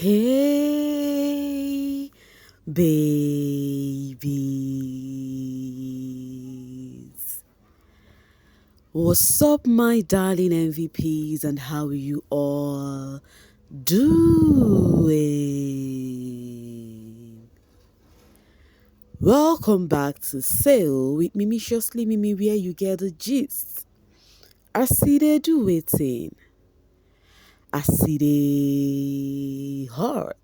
Hey, babies. What's up, my darling MVPs, and how are you all doing? Welcome back to Sail with Mimiciously Mimi, where you get the gist. I see they do waiting. I see they hurt.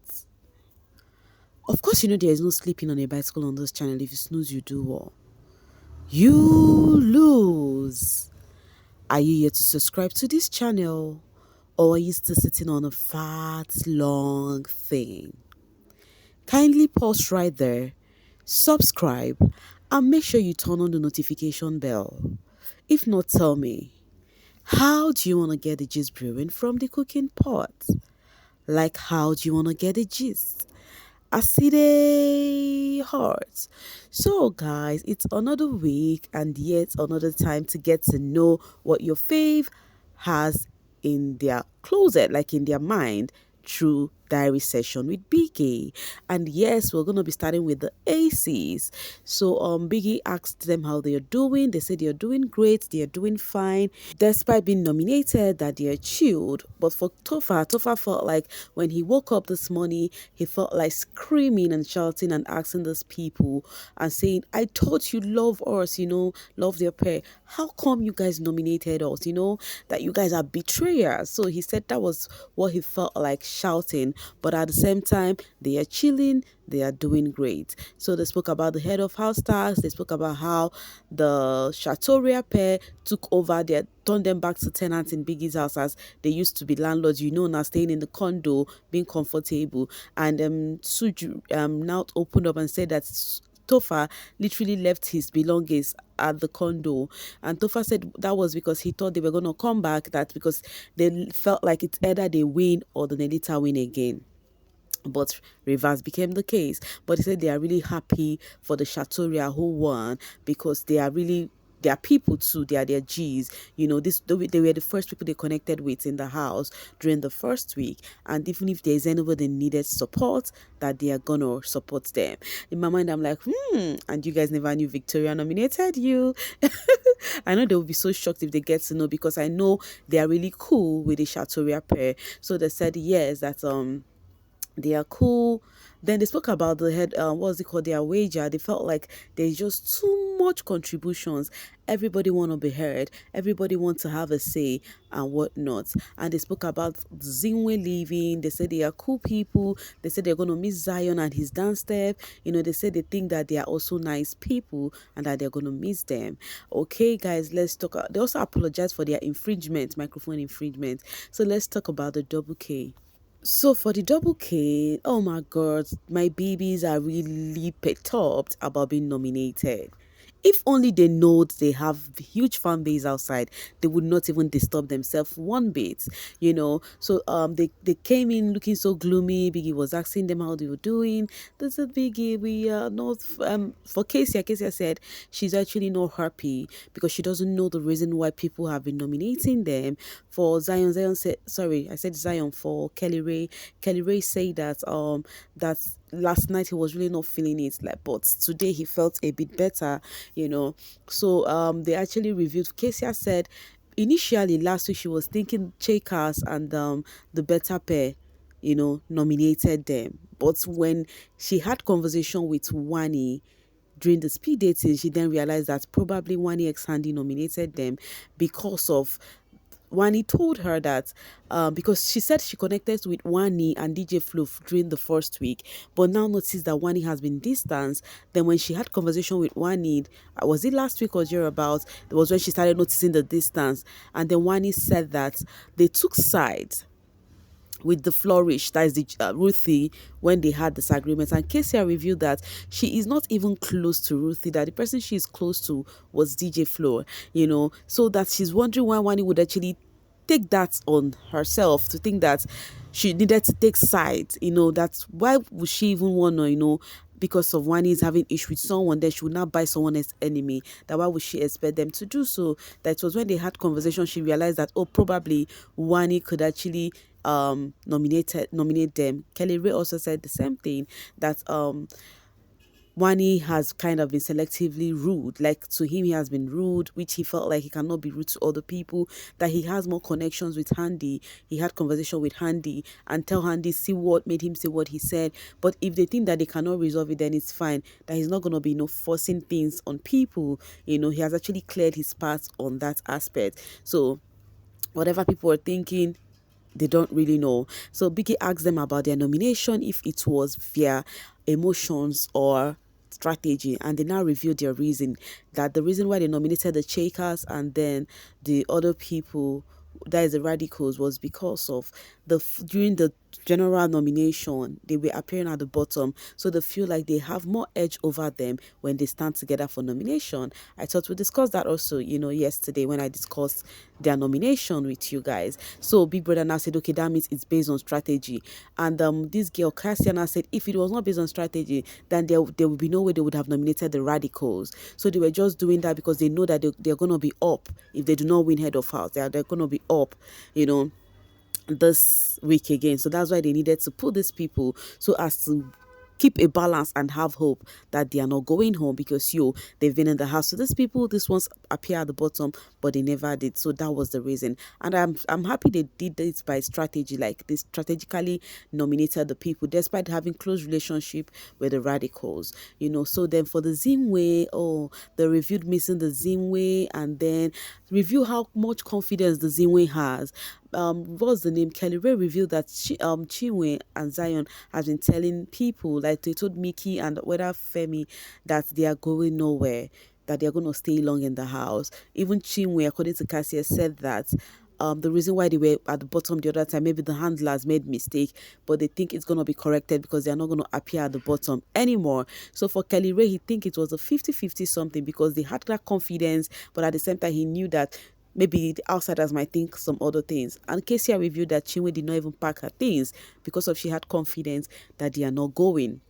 Of course, you know there is no sleeping on a bicycle on this channel. If you snooze, you do well. You lose. Are you here to subscribe to this channel? Or are you still sitting on a fat, long thing? Kindly pause right there, subscribe, and make sure you turn on the notification bell. If not, tell me, how do you want to get the gist brewing from the cooking pot? Like, how do you want to get the gist? Acide heart. So guys, it's another week and yet another time to get to know what your fave has in their closet, like in their mind, through diary session with Biggie. And yes, we're gonna be starting with the ACs. So Biggie asked them how they are doing. They said they are doing great, they are doing fine, despite being nominated, that they are chilled. But for Tofa felt like when he woke up this morning, he felt like screaming and shouting and asking those people and saying, I thought you love us, love their pair. How come you guys nominated us? That you guys are betrayers. So he said that was what he felt like shouting. But at the same time, they are chilling, they are doing great. So they spoke about the head of house tax, they spoke about how the Chateauria pair took over, they turned them back to tenants in Biggie's house as they used to be landlords, now staying in the condo, being comfortable. And Suju now opened up and said that Tofa literally left his belongings at the condo, and Tofa said that was because he thought they were going to come back, that because they felt like it's either they win or the Nelita win again. But reverse became the case. But he said they are really happy for the Chateauria who won, because they are people too. They are their G's. They were the first people they connected with in the house during the first week. And even if there's anybody needed support, that they are gonna support them. In my mind, I'm like, and you guys never knew Victoria nominated you. I know they will be so shocked if they get to know, because I know they are really cool with the Chateauria pair. So they said yes, that they are cool. Then they spoke about the head, what's it called, their wager. They felt like there's just too much contributions. Everybody want to be heard. Everybody want to have a say and whatnot. And they spoke about Zinwe leaving. They said they are cool people. They said they're going to miss Zion and his dance step. They said they think that they are also nice people and that they're going to miss them. Okay, guys, let's talk. They also apologize for their microphone infringement. So let's talk about the double K. So for the double K, oh my god, my babies are really perturbed about being nominated. If only they know they have huge fan base outside, they would not even disturb themselves one bit, So they came in looking so gloomy. Biggie was asking them how they were doing. They said, Biggie, we are not for Kezia said she's actually not happy because she doesn't know the reason why people have been nominating them. For Zion said, sorry, I said Zion. For Kelly Ray said that last night he was really not feeling it, but today he felt a bit better. So they actually reviewed. Kezia said initially last week she was thinking Chekas and the better pair nominated them, but when she had conversation with Wani during the speed dating, she then realized that probably Wani X Handy nominated them because of Wani told her that because she said she connected with Wani and DJ Flo during the first week, but now noticed that Wani has been distanced. Then when she had conversation with Wani, was it last week or thereabouts, it was when she started noticing the distance. And then Wani said that they took sides with the Flourish, that is the Ruthie, when they had disagreements. And Kezia revealed that she is not even close to Ruthie, that the person she is close to was DJ Flo, so that she's wondering why Wani would actually take that on herself, to think that she needed to take sides, that's why would she even want to, because of one is having issue with someone, then she would not buy someone as enemy. That why would she expect them to do so? That was when they had conversation, she realized that, oh, probably Wani could actually nominate them. Kelly Ray also said the same thing, that Wani has kind of been selectively rude. Like, to him, he has been rude, which he felt like he cannot be rude to other people. That he has more connections with Handy. He had conversation with Handy and tell Handy, see what made him say what he said. But if they think that they cannot resolve it, then it's fine. That he's not going to be forcing things on people. He has actually cleared his path on that aspect. So whatever people are thinking, they don't really know. So Biggie asked them about their nomination, if it was via emotions or strategy, and they now revealed their reason, that the reason why they nominated the Shakers and then the other people, that is the Radicals, was because of during the general nomination they were appearing at the bottom, so they feel like they have more edge over them when they stand together for nomination. I thought we discussed that also, yesterday when I discussed their nomination with you guys. So Big Brother now said, okay, that means it's based on strategy. And this girl Cassia now said, if it was not based on strategy, then there would be no way they would have nominated the Radicals. So they were just doing that because they know that they're going to be up if they do not win head of house. They're going to be up, this week again. So that's why they needed to put these people so as to keep a balance and have hope that they are not going home, because they've been in the house. So these people, this ones appear at the bottom, but they never did. So that was the reason. And I'm happy they did this by strategy, like they strategically nominated the people despite having close relationship with the Radicals. So then for the Zimwe, they reviewed missing the Zimwe, and then review how much confidence the Zimwe has. What's the name? Kelly Ray revealed that Chinwe and Zion has been telling people, like they told Mickey and whether Femi, that they are going nowhere, that they are going to stay long in the house. Even Chinwe, according to Cassia, said that the reason why they were at the bottom the other time, maybe the handlers made mistake, but they think it's going to be corrected because they're not going to appear at the bottom anymore. So for Kelly Ray, he think it was a 50-50 something, because they had that confidence, but at the same time he knew that maybe the outsiders might think some other things. And Casey reviewed that Chinwe did not even pack her things because of she had confidence that they are not going.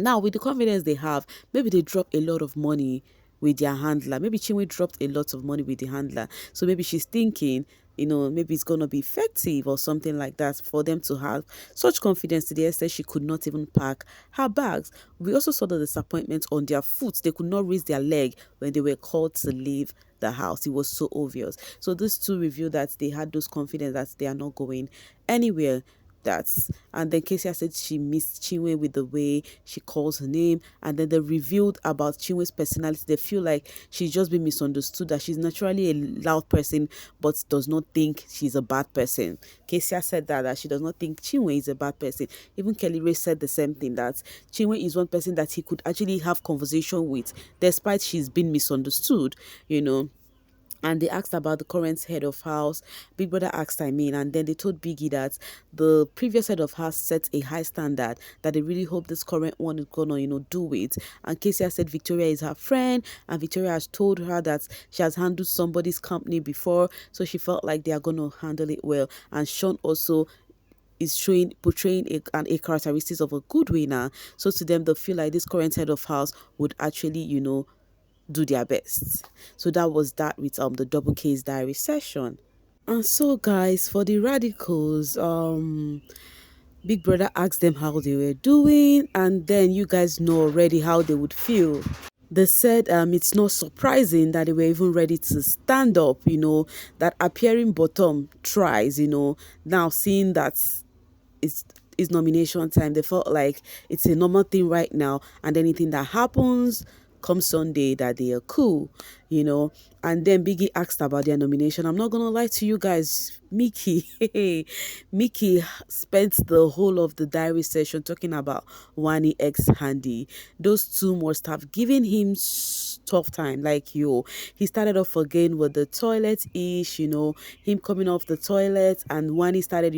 Now, with the confidence they have, maybe they drop a lot of money with their handler. Maybe Chinwe dropped a lot of money with the handler. So maybe she's thinking, maybe it's going to be effective or something like that for them to have such confidence to the extent she could not even pack her bags. We also saw the disappointment on their foot. They could not raise their leg when they were called to leave the house. It was so obvious. So these two revealed that they had those confidence that they are not going anywhere. And then Casey said she missed Chinwe with the way she calls her name, and then they revealed about Chinwe's personality. They feel like she's just been misunderstood, that she's naturally a loud person but does not think she's a bad person. Casey said that she does not think Chinwe is a bad person. Even Kelly Ray said the same thing, that Chinwe is one person that he could actually have conversation with despite she's been misunderstood. And they asked about the current head of house. Big Brother asked, and then they told Biggie that the previous head of house set a high standard, that they really hope this current one is gonna, do it. And Casey said Victoria is her friend, and Victoria has told her that she has handled somebody's company before, so she felt like they are gonna handle it well. And Sean also is portraying a characteristics of a good winner. So to them, they feel like this current head of house would actually, do their best. So that was that with the double case diary session. And so guys, for the Radicals, Big Brother asked them how they were doing, and then you guys know already how they would feel. They said it's not surprising that they were even ready to stand up, that appearing bottom tries, now seeing that it's nomination time, they felt like it's a normal thing right now, and anything that happens come Sunday, that they are cool, And then Biggie asked about their nomination. I'm not gonna lie to you guys, Mickey spent the whole of the diary session talking about Wani X Handy. Those two must have given him tough time. Like, he started off again with the toilet ish, him coming off the toilet, and Wani started,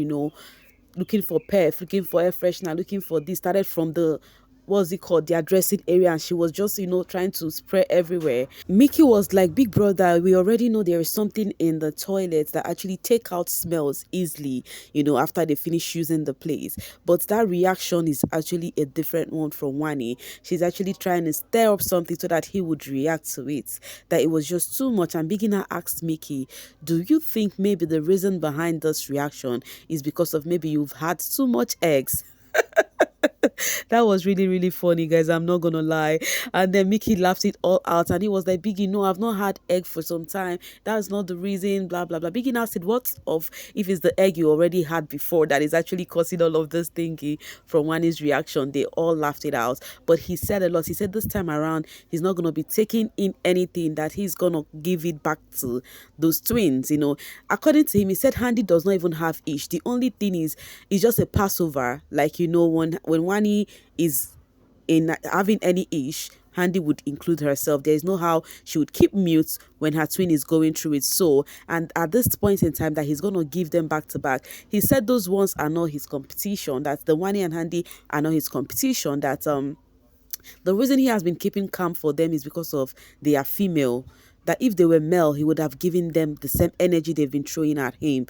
looking for perf, looking for air freshener, looking for this. Started from the what's it called, their dressing area, and she was just, trying to spray everywhere. Mickey was like, big brother, we already know there is something in the toilet that actually take out smells easily, after they finish using the place. But that reaction is actually a different one from Wani. She's actually trying to stir up something so that he would react to it, that it was just too much. And Beginner asked Mickey, do you think maybe the reason behind this reaction is because of maybe you've had too much eggs? That was really, really funny, guys. I'm not gonna lie. And then Mickey laughed it all out, and he was like, Biggie, no, I've not had egg for some time. That's not the reason, blah blah blah. Biggie now said, what of if it's the egg you already had before that is actually causing all of this thingy? From Wani's reaction, they all laughed it out. But he said a lot. He said this time around he's not gonna be taking in anything, that he's gonna give it back to those twins. According to him, he said Handy does not even have ish. The only thing is just a Passover. Like, when Wani is in having any ish, Handy would include herself. There is no how she would keep mute when her twin is going through it. So, and at this point in time that he's going to give them back to back, he said those ones are not his competition, that the Wani and Handy are not his competition, that the reason he has been keeping calm for them is because of they are female. That if they were male, he would have given them the same energy they've been throwing at him.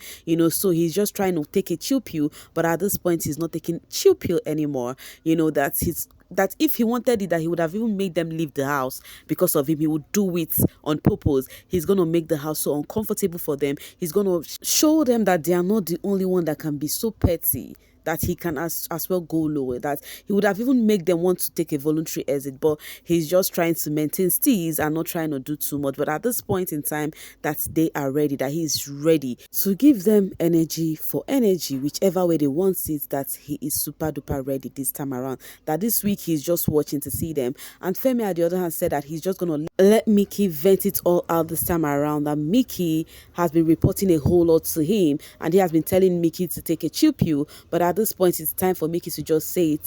So he's just trying to take a chill pill, but at this point, he's not taking chill pill anymore. That if he wanted it, that he would have even made them leave the house because of him. He would do it on purpose. He's going to make the house so uncomfortable for them. He's going to show them that they are not the only one that can be so petty, that he can as well go lower, that he would have even make them want to take a voluntary exit, but he's just trying to maintain steez and not trying to do too much. But at this point in time that they are ready, that he's ready to give them energy for energy, whichever way they want it, that he is super duper ready this time around. That this week he's just watching to see them. And Femi at the other hand said that he's just gonna let Mickey vent it all out this time around, that Mickey has been reporting a whole lot to him, and he has been telling Mickey to take a chill pill, but at this point it's time for Mickey to just say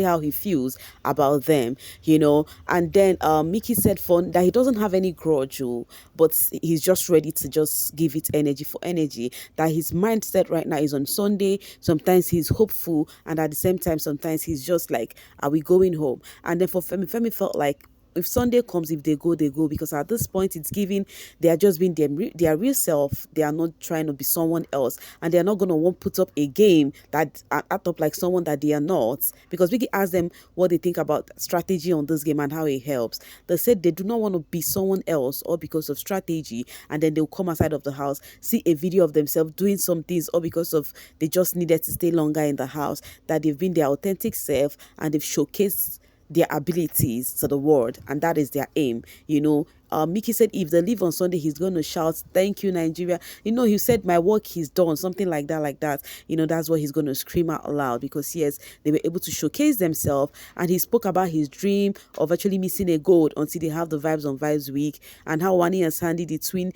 how he feels about them. And then Mickey said that he doesn't have any grudge, but he's just ready to just give it energy for energy, that his mindset right now is on Sunday. Sometimes he's hopeful, and at the same time sometimes he's just like, are we going home? And then for Femi felt like if Sunday comes, if they go, they go, because at this point it's giving they are just being their real self. They are not trying to be someone else, and they are not going to want to put up a game that act up like someone that they are not, because we can ask them what they think about strategy on this game and how it helps. They said they do not want to be someone else, or because of strategy, and then they'll come outside of the house, see a video of themselves doing some things, or because of they just needed to stay longer in the house, that they've been their authentic self and they've showcased their abilities to the world, and that is their aim. Mickey said if they leave on Sunday, he's going to shout, thank you, Nigeria. He said my work is done, something like that. That's what he's going to scream out loud, because yes, they were able to showcase themselves. And he spoke about his dream of actually missing a gold until they have the Vibes on Vibes week, and how Wani and Sandy, the twin,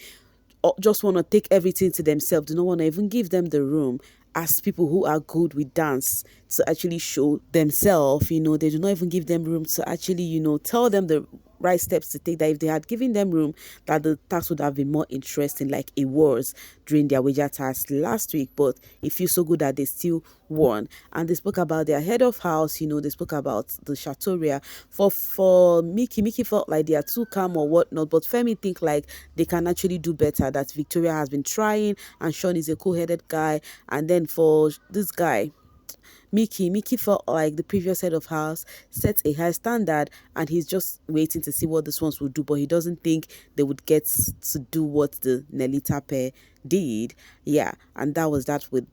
just want to take everything to themselves, do not want to even give them the room as people who are good with dance to actually show themselves. They do not even give them room to actually, tell them the right steps to take, that if they had given them room, that the task would have been more interesting, like it was during their wager task last week. But it feels so good that they still won. And they spoke about their head of house, they spoke about the Chateauria. For Mickey felt like they are too calm or whatnot, but Femi think like they can actually do better, that Victoria has been trying, and Sean is a cool-headed guy. And then for this guy, Mickey felt like the previous head of house set a high standard, and he's just waiting to see what this ones will do, but he doesn't think they would get to do what the Nelita pair did. Yeah, and that was that with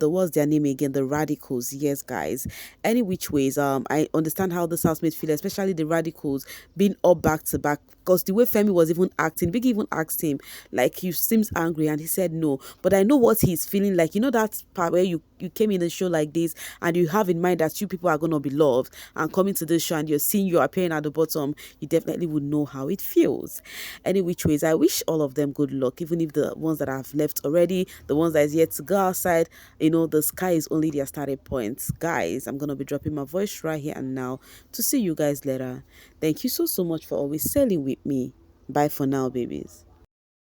what's their name again, the Radicals. Yes, guys, any which ways, I understand how this housemate feel, especially the Radicals being up back to back, because the way Femi was even acting, Biggie even asked him like, he seems angry, and he said no, but I know what he's feeling like. That part where you came in a show like this and you have in mind that you people are going to be loved, and coming to this show and you're seeing you appearing at the bottom, you definitely would know how it feels. Any which ways, I wish all of them good luck, even if the ones that have left already, the ones that is yet to go outside, the sky is only their starting points. Guys, I'm going to be dropping my voice right here and now to see you guys later. Thank you so much for always sailing with me. Bye for now, babies.